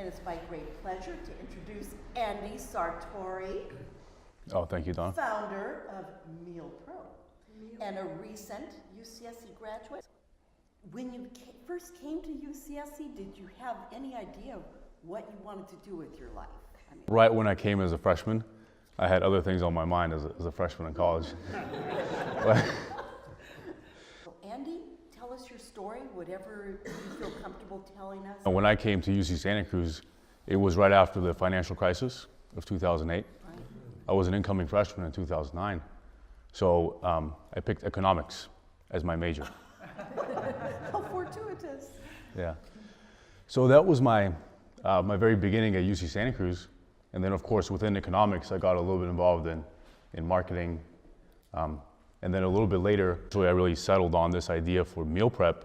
And it's my great pleasure to introduce Andy Sartori, Oh, thank you, Don. founder of MealPro, and a recent UCSC graduate. When you first came to UCSC, did you have any idea what you wanted to do with your life? Right when I came as a freshman, I had other things on my mind as a freshman in college. So Andy, tell us your story, whatever you feel comfortable telling us. When I came to UC Santa Cruz, it was right after the financial crisis of 2008. Right. I was an incoming freshman in 2009. So I picked economics as my major. How fortuitous. Yeah. So that was my very beginning at UC Santa Cruz. And then of course within economics, I got a little bit involved in marketing. And then a little bit later, I really settled on this idea for meal prep.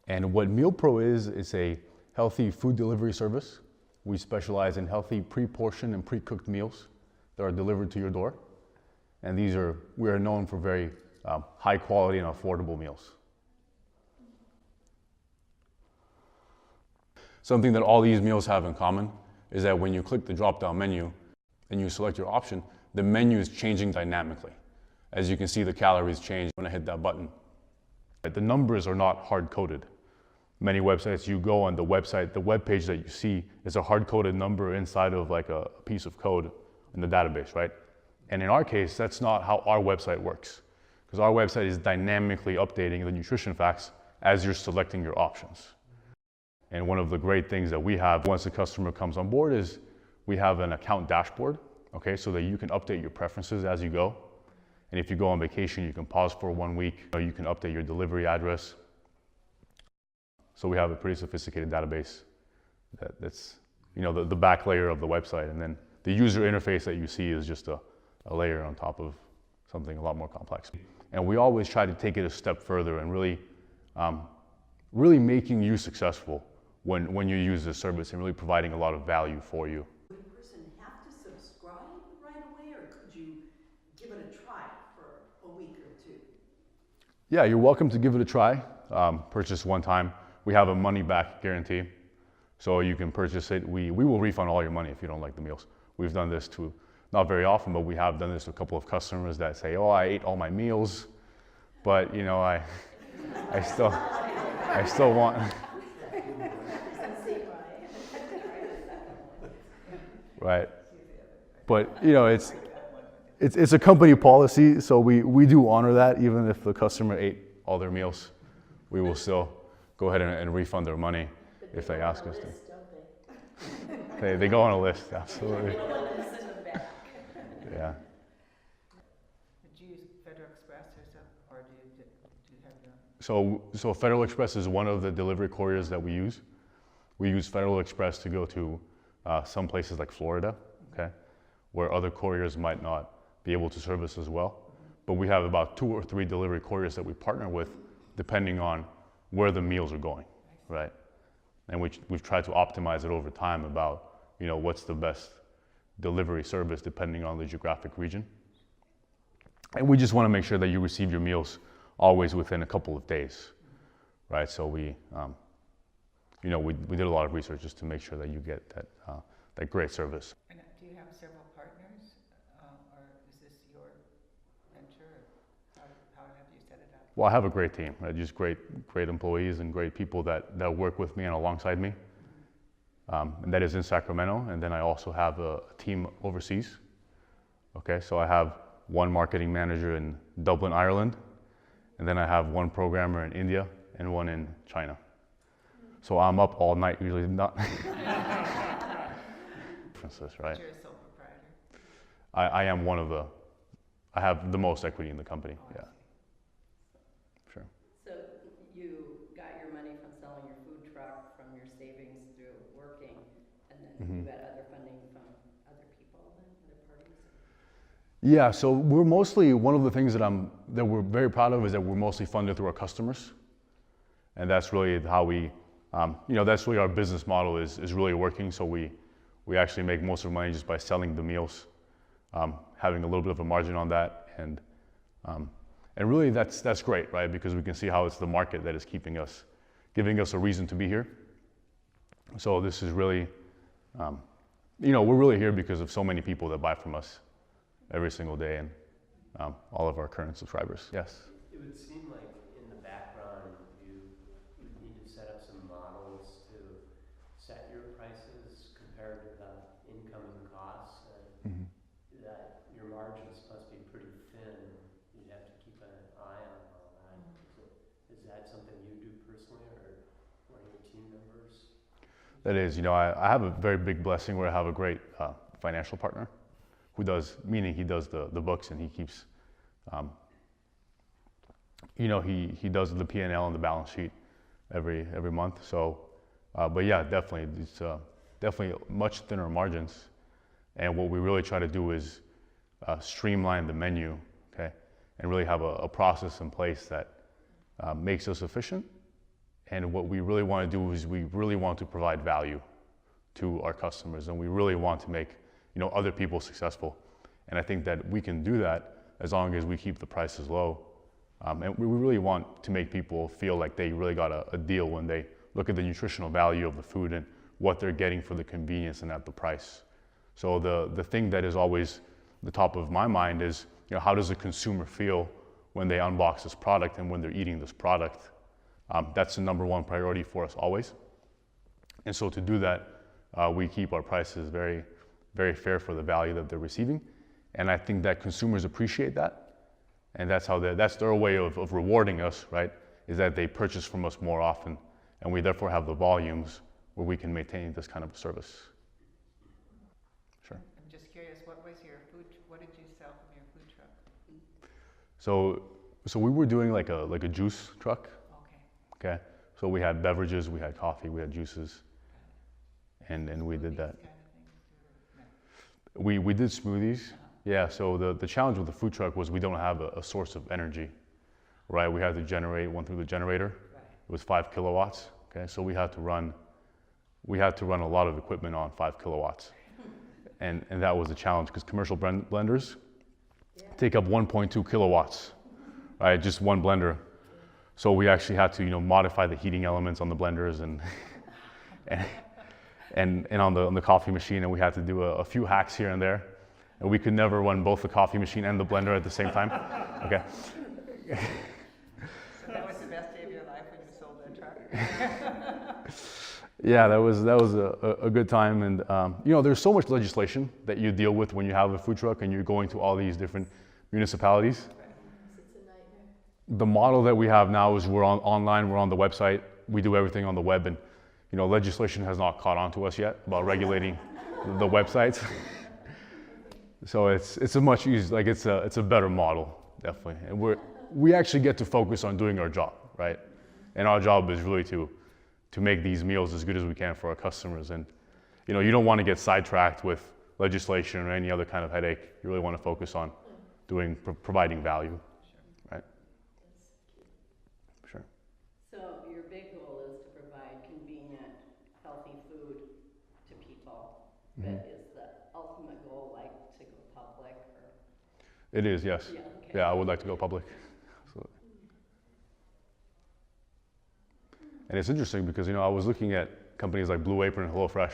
And what MealPro is, it's a healthy food delivery service. We specialize in healthy pre-portioned and pre-cooked meals that are delivered to your door. And we are known for very high quality and affordable meals. Something that all these meals have in common is that when you click the drop-down menu and you select your option, the menu is changing dynamically. As you can see, the calories change when I hit that button. The numbers are not hard-coded. Many websites you go on the website, the web page that you see is a hard-coded number inside of like a piece of code in the database, right? And in our case, that's not how our website works, because our website is dynamically updating the nutrition facts as you're selecting your options. And one of the great things that we have once a customer comes on board is we have an account dashboard, okay, so that you can update your preferences as you go. And if you go on vacation, you can pause for 1 week, or you can update your delivery address. So we have a pretty sophisticated database that's, the back layer of the website. And then the user interface that you see is just a layer on top of something a lot more complex. And we always try to take it a step further and really making you successful when you use this service and really providing a lot of value for you. Would a person have to subscribe right away, or could you give it a try for a week or two? Yeah, you're welcome to give it a try. Purchase one time. We have a money-back guarantee, so you can purchase it. We will refund all your money if you don't like the meals. We've done this to, not very often, but we have done this to a couple of customers that say, oh, I ate all my meals, but I still want. Right. But it's a company policy, so we do honor that. Even if the customer ate all their meals, we will still go ahead and refund their money if they ask us to. They go on a list, absolutely. Yeah. Did you use Federal Express or do you have your own? So Federal Express is one of the delivery couriers that we use. We use Federal Express to go to some places like Florida, okay, where other couriers might not be able to service as well. But we have about 2 or 3 delivery couriers that we partner with, depending on where the meals are going, right? And we've tried to optimize it over time about, what's the best delivery service depending on the geographic region. And we just want to make sure that you receive your meals always within a couple of days, right? So we did a lot of research just to make sure that you get that great service. And do you have several partners, or is this your venture? How have you set it up? Well, I have a great team, right? Just great employees and great people that work with me and alongside me. And that is in Sacramento. And then I also have a team overseas. Okay, so I have one marketing manager in Dublin, Ireland. And then I have one programmer in India and one in China. So I'm up all night, usually not. Differences, right? But you're a sole proprietor. I am I have the most equity in the company, yeah. Sure. So you got your money from selling your food truck, from your savings through working, and then you got other funding from other people, other parties? Yeah, so we're mostly, one of the things that we're very proud of is that we're mostly funded through our customers. And that's really how that's really our business model is really working. So we actually make most of our money just by selling the meals, having a little bit of a margin on that, and really that's great, right? Because we can see how it's the market that is giving us a reason to be here. So this is really You know, we're really here because of so many people that buy from us every single day, and all of our current subscribers. Yes? It would seem like in the background you would need to set up some models to set your prices compared to the incoming costs, and that your margins must be pretty thin. You'd have to keep an eye on all that. Is that something you do personally, or one of your team members? That is, you know, I have a very big blessing where I have a great financial partner who does, meaning he does the books, and he keeps, you know, he does the P&L and the balance sheet every month. So, but yeah, definitely, it's definitely much thinner margins. And what we really try to do is streamline the menu, okay, and really have a process in place that makes us efficient. And what we really want to do is we really want to provide value to our customers, and we really want to make, you know, other people successful. And I think that we can do that as long as we keep the prices low. And we really want to make people feel like they really got a deal when they look at the nutritional value of the food and what they're getting for the convenience and at the price. So the thing that is always the top of my mind is, you know, how does the consumer feel when they unbox this product and when they're eating this product? That's the number one priority for us always. And so to do that, we keep our prices very, very fair for the value that they're receiving. And I think that consumers appreciate that. And that's their way of rewarding us, right? Is that they purchase from us more often, and we therefore have the volumes where we can maintain this kind of service. Sure. I'm just curious, what did you sell from your food truck? So we were doing like a juice truck. Okay, so we had beverages, we had coffee, we had juices, and we did that. Kind of things, We did smoothies. Yeah, so the challenge with the food truck was we don't have a source of energy, right? We had to generate one through the generator. Right. It was 5 kilowatts. Okay, so we had to run a lot of equipment on 5 kilowatts, and that was a challenge because commercial blenders take up 1.2 kilowatts, right? Just one blender. So we actually had to, you know, modify the heating elements on the blenders and on the coffee machine, and we had to do a few hacks here and there, and we could never run both the coffee machine and the blender at the same time. Okay. So that was the best day of your life when you sold that truck? Yeah, that was a good time, and you know, there's so much legislation that you deal with when you have a food truck and you're going to all these different municipalities. The model that we have now is we're online, we're on the website, we do everything on the web, and you know, legislation has not caught on to us yet about regulating the websites. So it's a much easier, like it's a better model, definitely. And we actually get to focus on doing our job, right? And our job is really to make these meals as good as we can for our customers. And you know, you don't want to get sidetracked with legislation or any other kind of headache. You really want to focus on providing value. Sure. So your big goal is to provide convenient, healthy food to people. But is the ultimate goal like to go public, or? It is, yes. Yeah, okay. Yeah, I would like to go public. Absolutely. And it's interesting because, you know, I was looking at companies like Blue Apron and HelloFresh,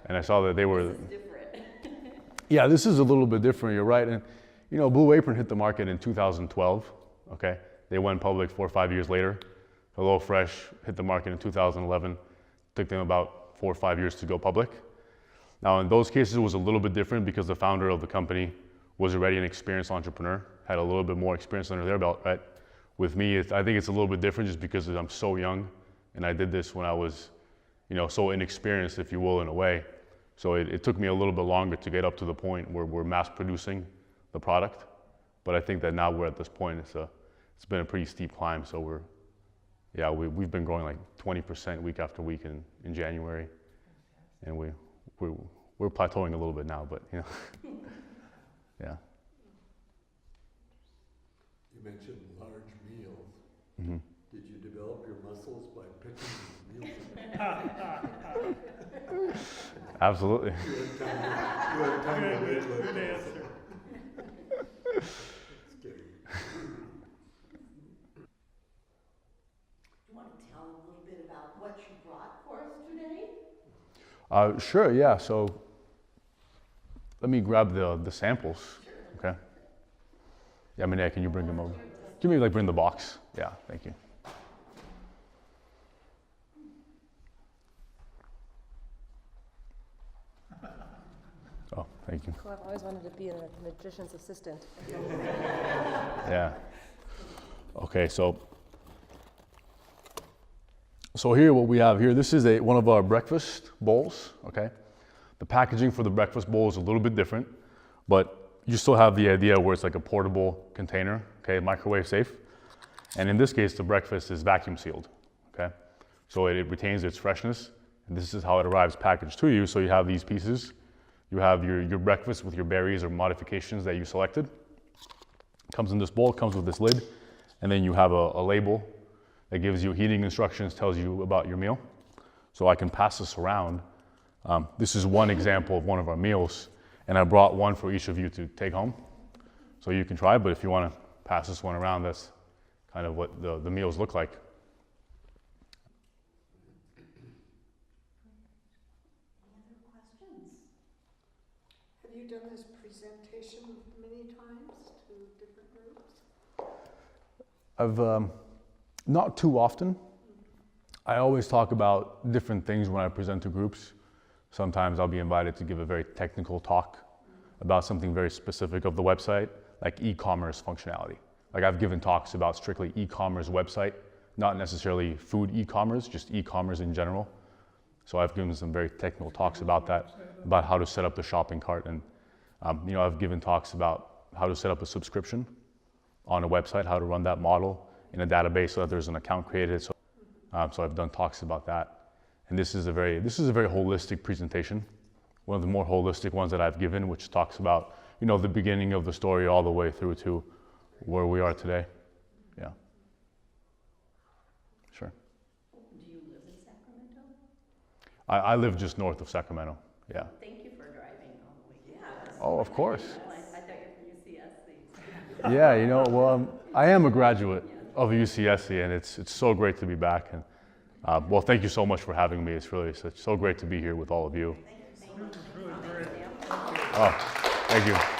and I saw that they were. This is different. Yeah, this is a little bit different. You're right, and you know, Blue Apron hit the market in 2012. Okay. They went public 4 or 5 years later. HelloFresh hit the market in 2011. Took them about 4 or 5 years to go public. Now, in those cases, it was a little bit different because the founder of the company was already an experienced entrepreneur, had a little bit more experience under their belt, right? With me, I think it's a little bit different just because I'm so young, and I did this when I was, you know, so inexperienced, if you will, in a way. So it took me a little bit longer to get up to the point where we're mass producing the product. But I think that now we're at this point, it's been a pretty steep climb. So we've been growing like 20% week after week in January, and we're plateauing a little bit now, but you know, yeah. You mentioned large meals. Mm-hmm. Did you develop your muscles by picking these meals? Absolutely. You had time to weight lift. Good answer. Just kidding. You want to tell a little bit about what you brought for us today? Sure, yeah. So let me grab the samples. Okay. Yeah, Minette, can you bring them over? Can you bring the box? Yeah, thank you. Oh, thank you. Cool, I've always wanted to be a magician's assistant. Yeah. Okay, so here what we have here, this is one of our breakfast bowls, okay? The packaging for the breakfast bowl is a little bit different, but you still have the idea where it's like a portable container, okay, microwave safe. And in this case, the breakfast is vacuum sealed, okay? So it retains its freshness, and this is how it arrives packaged to you. So you have these pieces. You have your breakfast with your berries or modifications that you selected. It comes in this bowl, it comes with this lid, and then you have a label that gives you heating instructions, tells you about your meal. So I can pass this around. This is one example of one of our meals, and I brought one for each of you to take home. So you can try, but if you want to pass this one around, that's kind of what the meals look like. Have you done this presentation many times to different groups? I've not too often. I always talk about different things when I present to groups. Sometimes I'll be invited to give a very technical talk about something very specific of the website, like e-commerce functionality. Like I've given talks about strictly e-commerce website, not necessarily food e-commerce, just e-commerce in general. So I've given some very technical talks about that, about how to set up the shopping cart. And I've given talks about how to set up a subscription on a website, how to run that model in a database so that there's an account created. So I've done talks about that. And this is a very holistic presentation. One of the more holistic ones that I've given, which talks about, the beginning of the story all the way through to where we are today. Yeah. Sure. Do you live in Sacramento? I live just north of Sacramento. Yeah. Thank you for driving all the way. Yeah. Oh, of course. I thought you were from UCSC. Yeah, well, I am a graduate of UCSC, and it's so great to be back. And well, thank you so much for having me. It's so great to be here with all of you. This was really great. Oh, thank you.